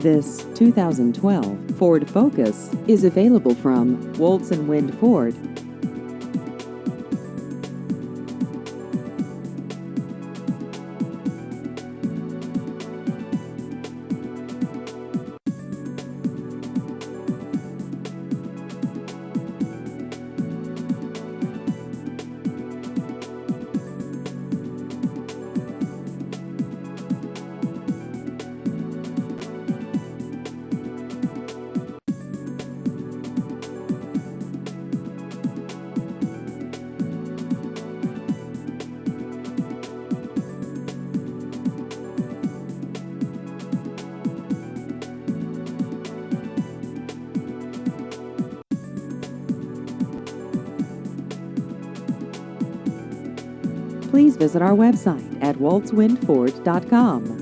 This 2012 Ford Focus is available from Woltz and Wind Ford. Please visit our website at woltzwindford.com.